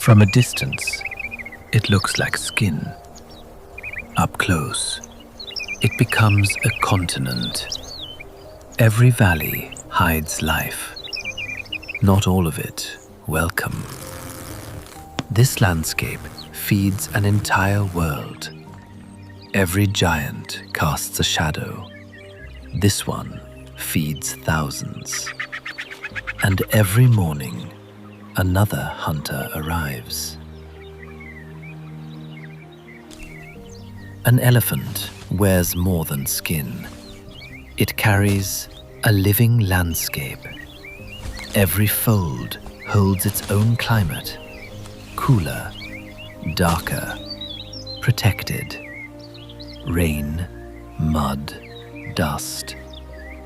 From a distance, it looks like skin. Up close, it becomes a continent. Every valley hides life. Not all of it welcome. This landscape feeds an entire world. Every giant casts a shadow. This one feeds thousands. And every morning, another hunter arrives. An elephant wears more than skin. It carries a living landscape. Every fold holds its own climate, cooler, darker, protected. Rain, mud, dust.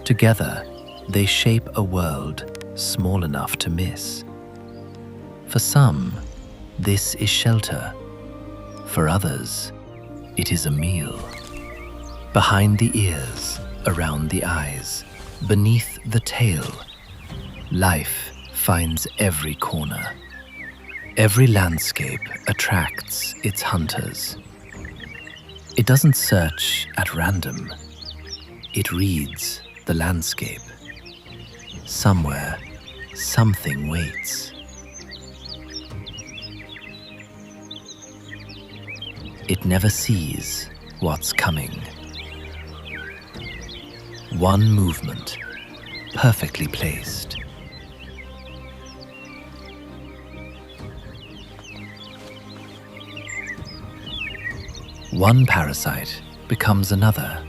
Together, they shape a world small enough to miss. For some, this is shelter. For others, it is a meal. Behind the ears, around the eyes, beneath the tail, life finds every corner. Every landscape attracts its hunters. It doesn't search at random. It reads the landscape. Somewhere, something waits. It never sees what's coming. One movement, perfectly placed. One parasite becomes another.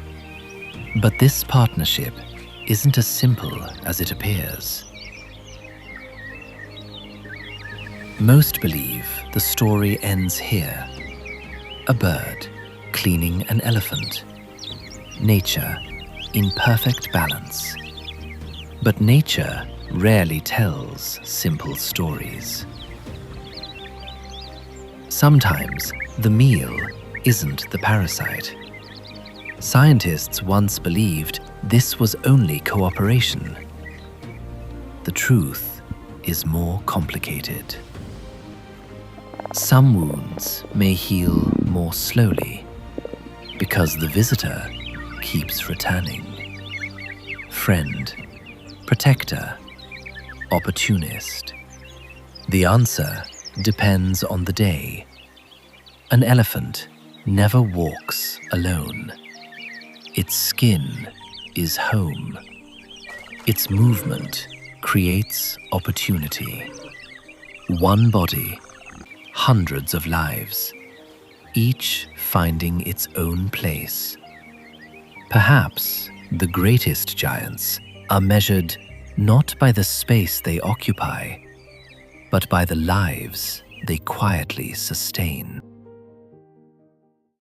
But this partnership isn't as simple as it appears. Most believe the story ends here. A bird cleaning an elephant. Nature in perfect balance. But nature rarely tells simple stories. Sometimes the meal isn't the parasite. Scientists once believed this was only cooperation. The truth is more complicated. Some wounds may heal more slowly because the visitor keeps returning. Friend, protector, opportunist. The answer depends on the day. An elephant never walks alone. Its skin is home. Its movement creates opportunity. One body, hundreds of lives, each finding its own place. Perhaps the greatest giants are measured not by the space they occupy, but by the lives they quietly sustain.